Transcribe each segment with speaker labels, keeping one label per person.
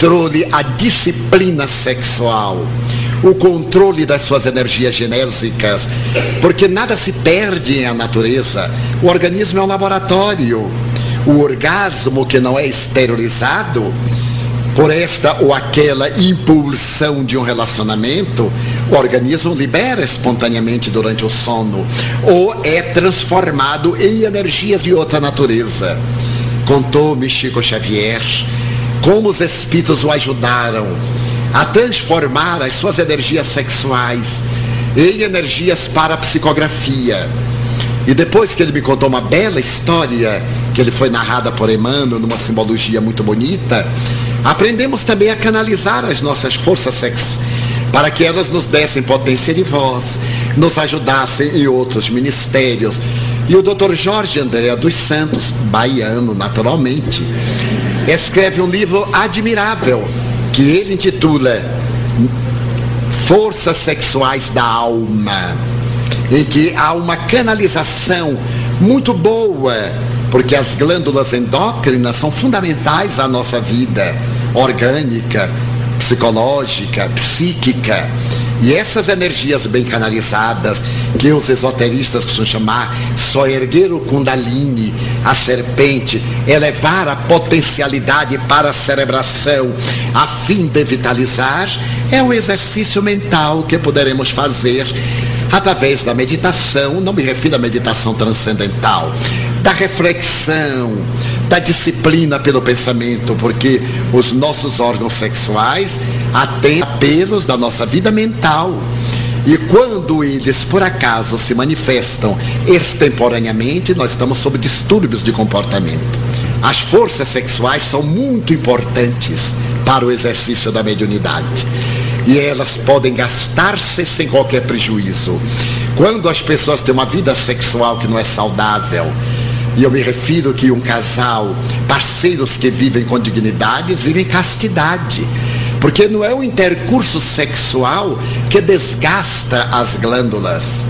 Speaker 1: controle, a disciplina sexual, o controle das suas energias genésicas, porque nada se perde em natureza. O organismo é um laboratório. O orgasmo que não é exteriorizado por esta ou aquela impulsão de um relacionamento, o organismo libera espontaneamente durante o sono, ou é transformado em energias de outra natureza. Contou-me Chico Xavier como os espíritos o ajudaram a transformar as suas energias sexuais em energias para a psicografia. E depois que ele me contou uma bela história, que ele foi narrada por Emmanuel numa simbologia muito bonita, aprendemos também a canalizar as nossas forças sexuais, para que elas nos dessem potência de voz, nos ajudassem em outros ministérios. E o Dr. Jorge André dos Santos, baiano naturalmente, escreve um livro admirável, que ele intitula Forças Sexuais da Alma, em que há uma canalização muito boa, porque as glândulas endócrinas são fundamentais à nossa vida orgânica, psicológica, psíquica. E essas energias bem canalizadas, que os esoteristas costumam chamar só erguer o Kundalini, a serpente, elevar a potencialidade para a cerebração, a fim de vitalizar, é um exercício mental que poderemos fazer através da meditação. Não me refiro à meditação transcendental, da reflexão, da disciplina pelo pensamento, porque os nossos órgãos sexuais atendem apelos da nossa vida mental. E quando eles, por acaso, se manifestam extemporaneamente, nós estamos sob distúrbios de comportamento. As forças sexuais são muito importantes para o exercício da mediunidade. E elas podem gastar-se sem qualquer prejuízo. Quando as pessoas têm uma vida sexual que não é saudável, e eu me refiro que um casal, parceiros que vivem com dignidade, vivem castidade. Porque não é o intercurso sexual que desgasta as glândulas.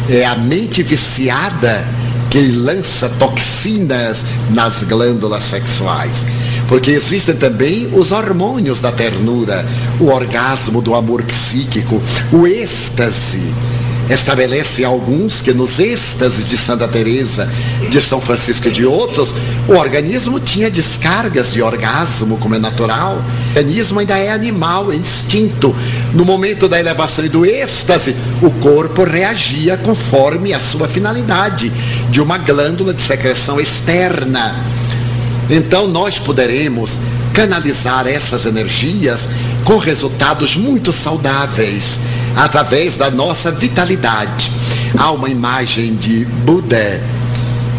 Speaker 1: É a mente viciada que lança toxinas nas glândulas sexuais. Porque existem também os hormônios da ternura, o orgasmo do amor psíquico, o êxtase. Estabelece alguns que nos êxtases de Santa Teresa, de São Francisco e de outros, o organismo tinha descargas de orgasmo, como é natural. O organismo ainda é animal, é instinto. No momento da elevação e do êxtase, o corpo reagia conforme a sua finalidade, de uma glândula de secreção externa. Então nós poderemos canalizar essas energias com resultados muito saudáveis, através da nossa vitalidade. Há uma imagem de Buda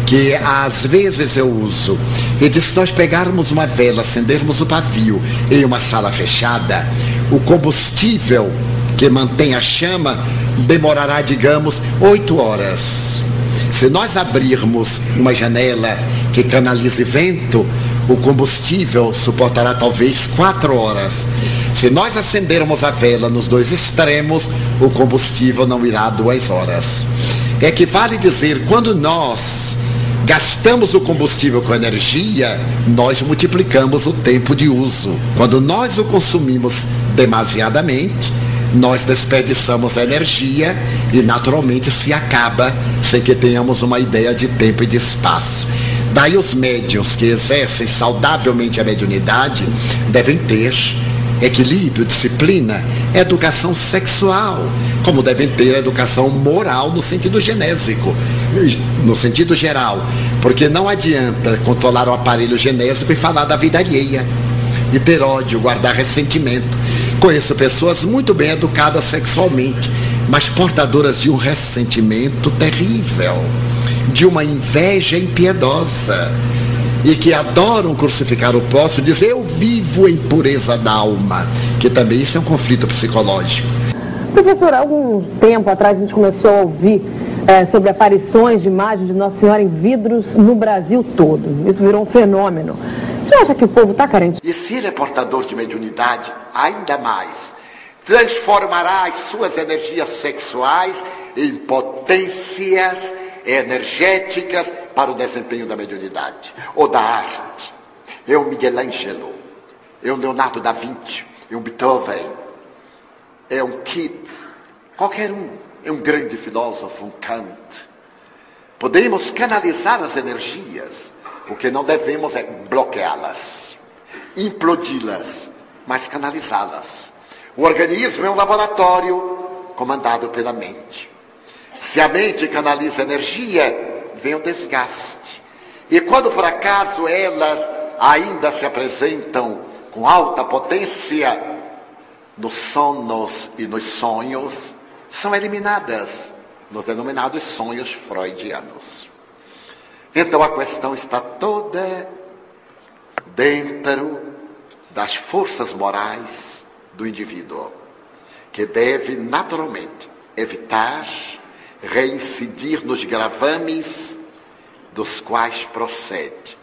Speaker 1: que às vezes eu uso. Ele diz: se nós pegarmos uma vela, acendermos o pavio em uma sala fechada, o combustível que mantém a chama demorará, digamos, 8 horas. Se nós abrirmos uma janela que canalize vento, o combustível suportará talvez 4 horas. Se nós acendermos a vela nos dois extremos, o combustível não irá 2 horas. É que vale dizer, quando nós gastamos o combustível com energia, nós multiplicamos o tempo de uso. Quando nós o consumimos demasiadamente, nós desperdiçamos a energia e naturalmente se acaba sem que tenhamos uma ideia de tempo e de espaço. Daí os médiuns que exercem saudavelmente a mediunidade devem ter equilíbrio, disciplina, educação sexual, como devem ter educação moral no sentido genésico, no sentido geral, porque não adianta controlar o aparelho genésico e falar da vida alheia, e ter ódio, guardar ressentimento. Conheço pessoas muito bem educadas sexualmente, mas portadoras de um ressentimento terrível, de uma inveja impiedosa, e que adoram crucificar o próximo e dizer: eu vivo em pureza da alma, que também isso é um conflito psicológico.
Speaker 2: Professor, há algum tempo atrás a gente começou a ouvir sobre aparições de imagens de Nossa Senhora em vidros no Brasil todo. Isso virou um fenômeno. Você acha que o povo está carente?
Speaker 1: E se ele é portador de mediunidade, ainda mais, transformará as suas energias sexuais em potências energéticas para o desempenho da mediunidade ou da arte. Eu, Miguel Ângelo, é um Leonardo da Vinci, é um Beethoven, é um Keats, qualquer um, é um grande filósofo, um Kant. Podemos canalizar as energias, o que não devemos é bloqueá-las, implodi-las, mas canalizá-las. O organismo é um laboratório comandado pela mente. Se a mente canaliza energia, vem o desgaste. E quando por acaso elas ainda se apresentam com alta potência, nos sonos e nos sonhos, são eliminadas nos denominados sonhos freudianos. Então a questão está toda dentro das forças morais do indivíduo, que deve naturalmente evitar reincidir nos gravames dos quais procede,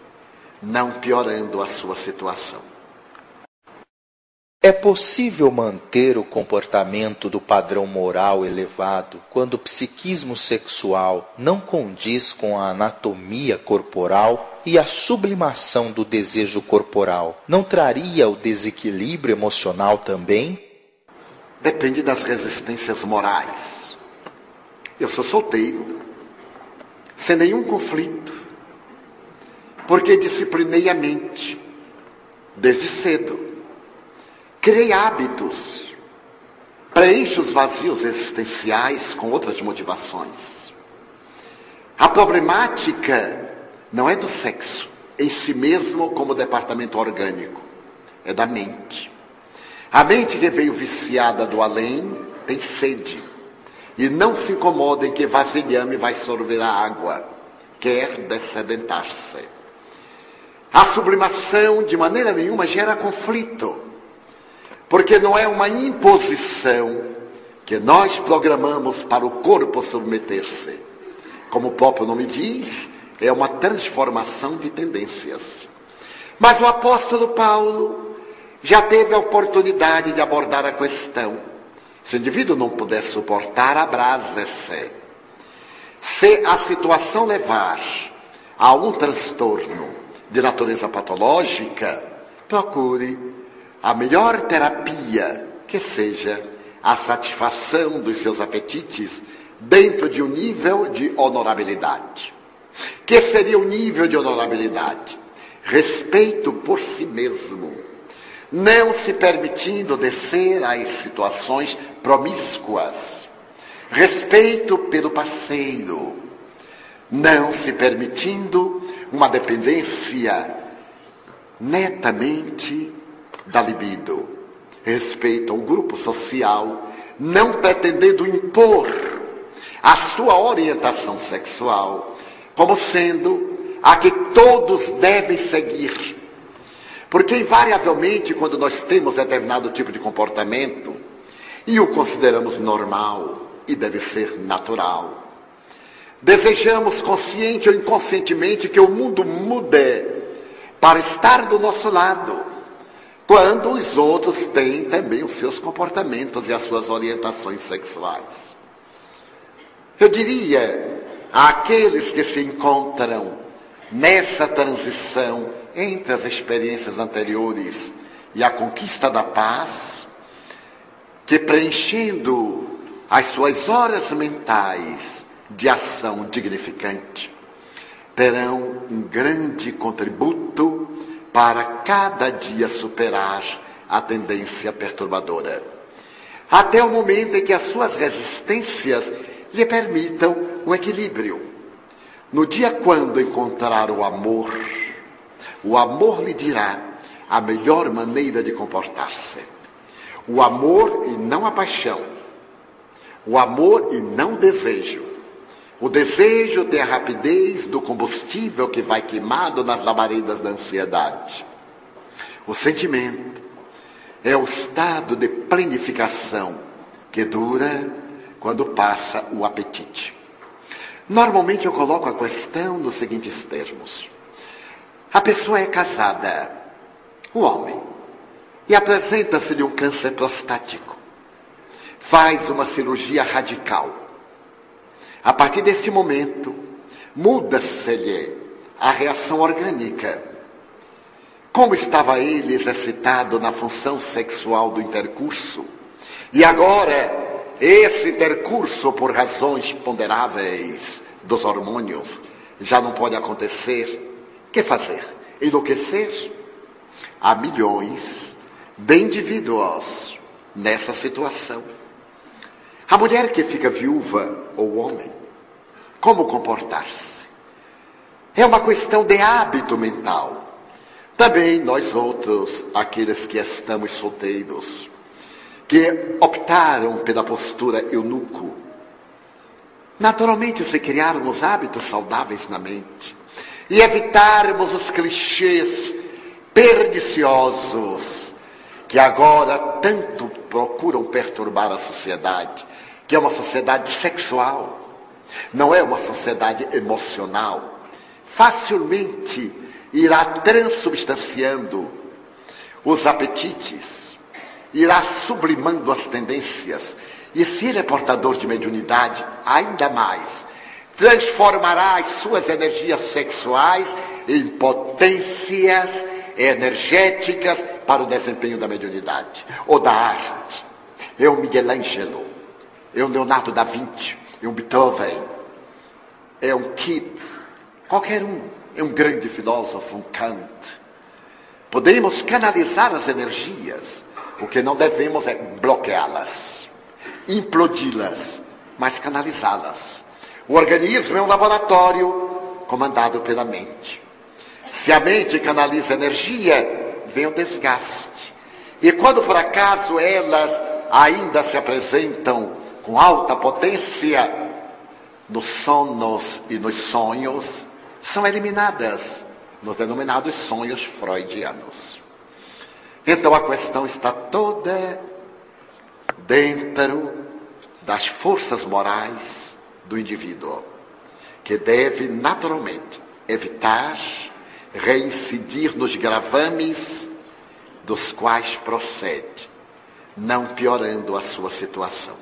Speaker 1: não piorando a sua situação.
Speaker 3: É possível manter o comportamento do padrão moral elevado quando o psiquismo sexual não condiz com a anatomia corporal e a sublimação do desejo corporal? Não traria o desequilíbrio emocional também?
Speaker 1: Depende das resistências morais. Eu sou solteiro, sem nenhum conflito, porque disciplinei a mente desde cedo. Criei hábitos, preencho os vazios existenciais com outras motivações. A problemática não é do sexo em si mesmo como departamento orgânico, é da mente. A mente que veio viciada do além tem sede e não se incomoda em que vasilhame vai sorver a água, quer dessedentar-se. A sublimação de maneira nenhuma gera conflito, porque não é uma imposição que nós programamos para o corpo submeter-se. Como o próprio nome diz, é uma transformação de tendências. Mas o apóstolo Paulo já teve a oportunidade de abordar a questão. Se o indivíduo não puder suportar, abrase-se. Se a situação levar a um transtorno de natureza patológica, procure a melhor terapia, que seja a satisfação dos seus apetites dentro de um nível de honorabilidade. Que seria o nível de honorabilidade? Respeito por si mesmo, não se permitindo descer às situações promíscuas. Respeito pelo parceiro, não se permitindo uma dependência netamente da libido. Respeito ao grupo social, não pretendendo impor a sua orientação sexual como sendo a que todos devem seguir. Porque invariavelmente, quando nós temos determinado tipo de comportamento e o consideramos normal e deve ser natural, desejamos consciente ou inconscientemente que o mundo mude para estar do nosso lado, quando os outros têm também os seus comportamentos e as suas orientações sexuais. Eu diria àqueles que se encontram nessa transição entre as experiências anteriores e a conquista da paz, que preenchendo as suas horas mentais de ação dignificante, terão um grande contributo para cada dia superar a tendência perturbadora, até o momento em que as suas resistências lhe permitam um equilíbrio. No dia quando encontrar o amor lhe dirá a melhor maneira de comportar-se. O amor e não a paixão. O amor e não o desejo. O desejo tem a rapidez do combustível que vai queimado nas labaredas da ansiedade. O sentimento é o estado de plenificação que dura quando passa o apetite. Normalmente eu coloco a questão nos seguintes termos. A pessoa é casada, o homem, e apresenta-se-lhe um câncer prostático. Faz uma cirurgia radical. A partir deste momento, muda-se-lhe a reação orgânica. como estava ele exercitado na função sexual do intercurso, e agora esse intercurso, por razões ponderáveis dos hormônios, já não pode acontecer. O que fazer? Enlouquecer? Há milhões de indivíduos nessa situação. A mulher que fica viúva, ou o homem, como comportar-se? É uma questão de hábito mental. Também nós outros, aqueles que estamos solteiros, que optaram pela postura eunuco, naturalmente, se criarmos hábitos saudáveis na mente e evitarmos os clichês perniciosos que agora tanto procuram perturbar a sociedade, que é uma sociedade sexual, não é uma sociedade emocional, facilmente irá transubstanciando os apetites, irá sublimando as tendências, e se ele é portador de mediunidade, ainda mais, transformará as suas energias sexuais em potências energéticas para o desempenho da mediunidade, ou da arte. É um Michelangelo, é um Leonardo da Vinci, é um Beethoven, é um Keats, qualquer um, é um grande filósofo, um Kant. Podemos canalizar as energias, o que não devemos é bloqueá-las, implodi-las, mas canalizá-las. O organismo é um laboratório comandado pela mente. Se a mente canaliza energia, vem o desgaste. E quando por acaso elas ainda se apresentam com alta potência, nos sonos e nos sonhos, são eliminadas nos denominados sonhos freudianos. Então a questão está toda dentro das forças morais do indivíduo, que deve naturalmente evitar reincidir nos gravames dos quais procede, não piorando a sua situação.